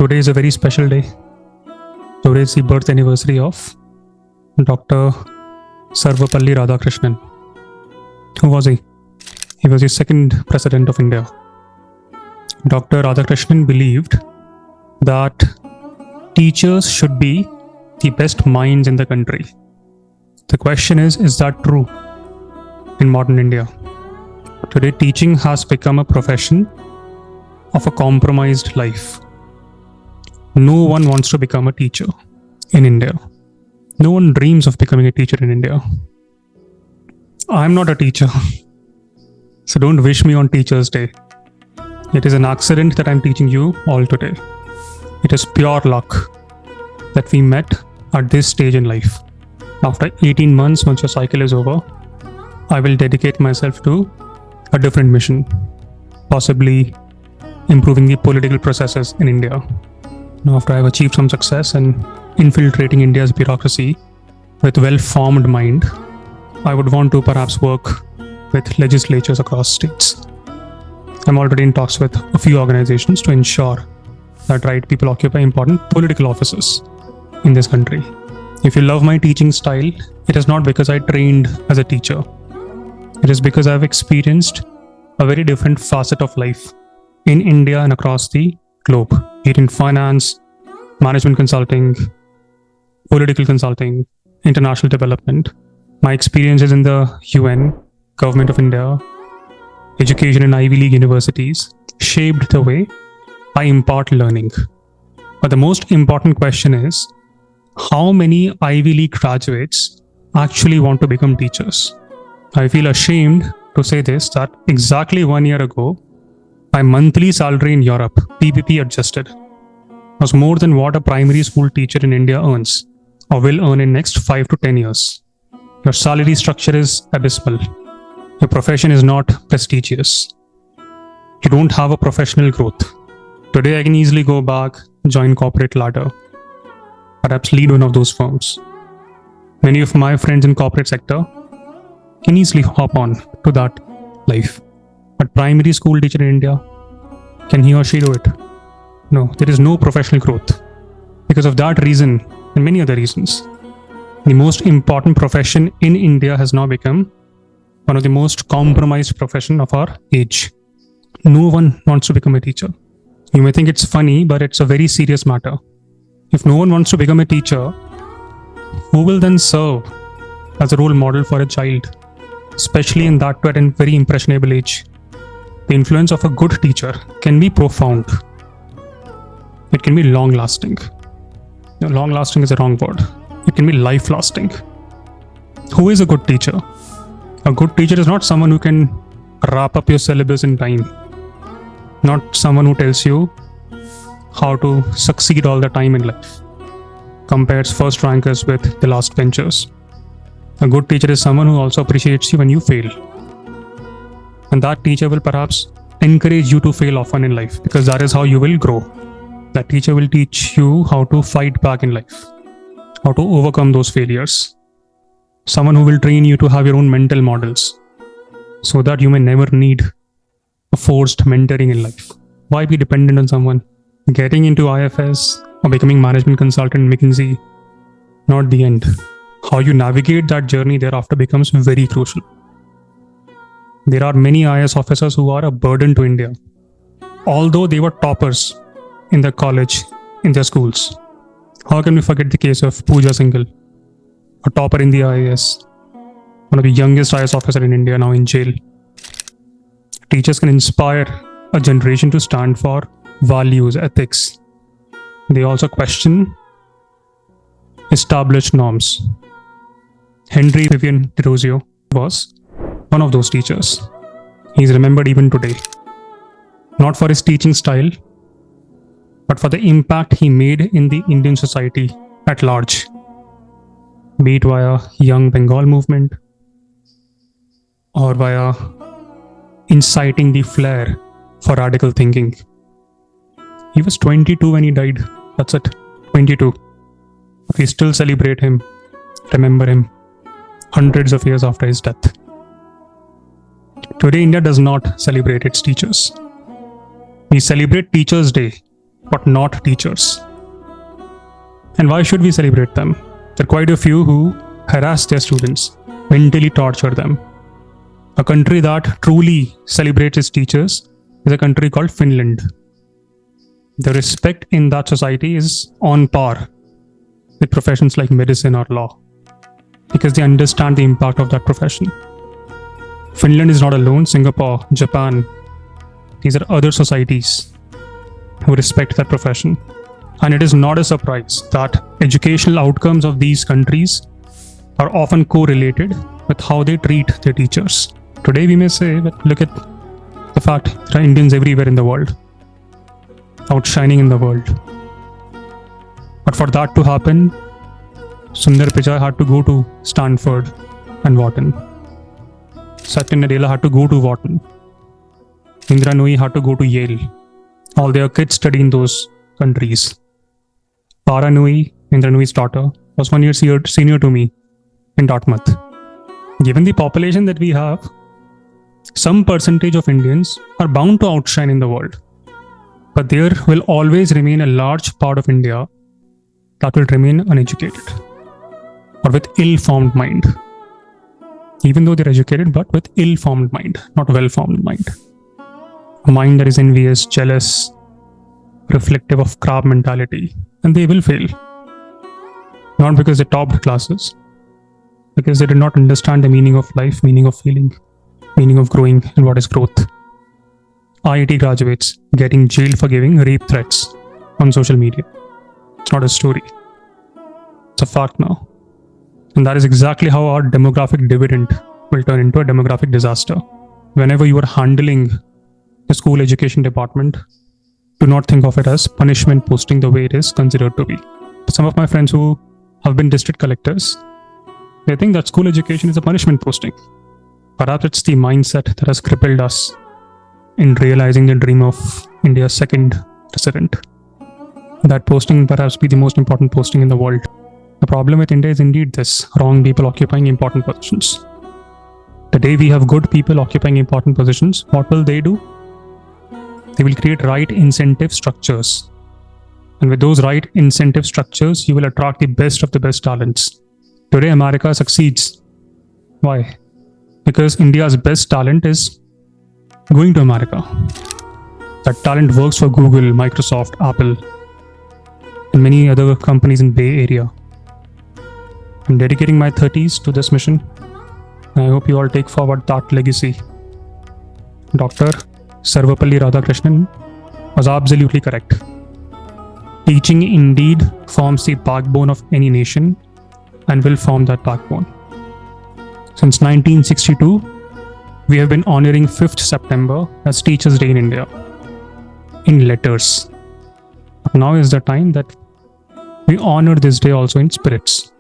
Today is a very special day. Today is the birth anniversary of Dr. Sarvapalli Radhakrishnan. Who was he? He was the second president of India. Dr. Radhakrishnan believed that teachers should be the best minds in the country. The question is that true in modern India? Today, teaching has become a profession of a compromised life. No one wants to become a teacher in India. No one dreams of becoming a teacher in India. I'm not a teacher, so don't wish me on Teachers' Day. It is an accident that I'm teaching you all today. It is pure luck that we met at this stage in life. After 18 months, once your cycle is over, I will dedicate myself to a different mission, possibly improving the political processes in India. Now, after I've achieved some success in infiltrating India's bureaucracy with well-formed mind, I would want to perhaps work with legislatures across states. I'm already in talks with a few organizations to ensure that right people occupy important political offices in this country. If you love my teaching style, it is not because I trained as a teacher. It is because I've experienced a very different facet of life in India and across the globe, be it in finance, management consulting, political consulting, international development. My experiences in the UN, Government of India, education in Ivy League universities shaped the way I impart learning. But the most important question is, how many Ivy League graduates actually want to become teachers? I feel ashamed to say this, that exactly 1 year ago, my monthly salary in Europe, PPP adjusted, was more than what a primary school teacher in India earns or will earn in next 5 to 10 years. Your salary structure is abysmal. Your profession is not prestigious. You don't have a professional growth. Today I can easily go back, join corporate ladder, perhaps lead one of those firms. Many of my friends in corporate sector can easily hop on to that life. But primary school teacher in India, can he or she do it? No, there is no professional growth. Because of that reason and many other reasons, the most important profession in India has now become one of the most compromised profession of our age. No one wants to become a teacher. You may think it's funny, but it's a very serious matter. If no one wants to become a teacher, who will then serve as a role model for a child, especially in that at a very impressionable age? The influence of a good teacher can be profound. It can be long-lasting. No, long-lasting is a wrong word. It can be life-lasting. Who is a good teacher? A good teacher is not someone who can wrap up your syllabus in time. Not someone who tells you how to succeed all the time in life. Compares first rankers with the last benchers. A good teacher is someone who also appreciates you when you fail. And that teacher will perhaps encourage you to fail often in life, because that is how you will grow. That teacher will teach you how to fight back in life, how to overcome those failures. Someone who will train you to have your own mental models so that you may never need a forced mentoring in life. Why be dependent on someone? Getting into IFS or becoming management consultant in McKinsey, not the end. How you navigate that journey thereafter becomes very crucial. There are many IAS officers who are a burden to India, although they were toppers in their college, in their schools. How can we forget the case of Pooja Singhal, a topper in the IAS, one of the youngest IAS officer in India, now in jail. Teachers can inspire a generation to stand for values, ethics. They also question established norms. Henry Vivian Derozio was one of those teachers. He is remembered even today, not for his teaching style, but for the impact he made in the Indian society at large, be it via Young Bengal movement or via inciting the flair for radical thinking. He was 22 when he died. That's it, 22. We still celebrate him, remember him, hundreds of years after his death. Today, India does not celebrate its teachers. We celebrate Teachers' Day but not teachers. And why should we celebrate them? There are quite a few who harass their students, mentally torture them. A country that truly celebrates its teachers is a country called Finland. The respect in that society is on par with professions like medicine or law, because they understand the impact of that profession. Finland is not alone. Singapore, Japan, these are other societies who respect that profession. And it is not a surprise that educational outcomes of these countries are often correlated with how they treat their teachers. Today we may say, but look at the fact there are Indians everywhere in the world, outshining in the world. But for that to happen, Sundar Pichai had to go to Stanford and Wharton. Satya Nadella had to go to Wharton. Indra Nooyi had to go to Yale. All their kids study in those countries. Para Nooyi, Indra Nooyi's daughter, was 1 year senior to me in Dartmouth. Given the population that we have, some percentage of Indians are bound to outshine in the world. But there will always remain a large part of India that will remain uneducated or with ill-formed mind. Even though they're educated, but with ill-formed mind, not well-formed mind. A mind that is envious, jealous, reflective of crab mentality. And they will fail. Not because they topped classes, because they did not understand the meaning of life, meaning of feeling, meaning of growing, and what is growth. IIT graduates getting jailed for giving rape threats on social media. It's not a story. It's a fact now. And that is exactly how our demographic dividend will turn into a demographic disaster. Whenever you are handling the school education department, do not think of it as punishment posting the way it is considered to be. Some of my friends who have been district collectors, they think that school education is a punishment posting. Perhaps it's the mindset that has crippled us in realizing the dream of India's second president. That posting perhaps be the most important posting in the world. The problem with India is indeed this: wrong people occupying important positions. The day we have good people occupying important positions, what will they do? They will create right incentive structures. And with those right incentive structures, you will attract the best of the best talents. Today, America succeeds. Why? Because India's best talent is going to America. That talent works for Google, Microsoft, Apple, and many other companies in Bay Area. I'm dedicating my 30s to this mission. I hope you all take forward that legacy. Dr. Sarvapalli Radhakrishnan was absolutely correct. Teaching indeed forms the backbone of any nation and will form that backbone. Since 1962, we have been honoring 5th September as Teachers' Day in India, in letters. But now is the time that we honor this day also in spirits.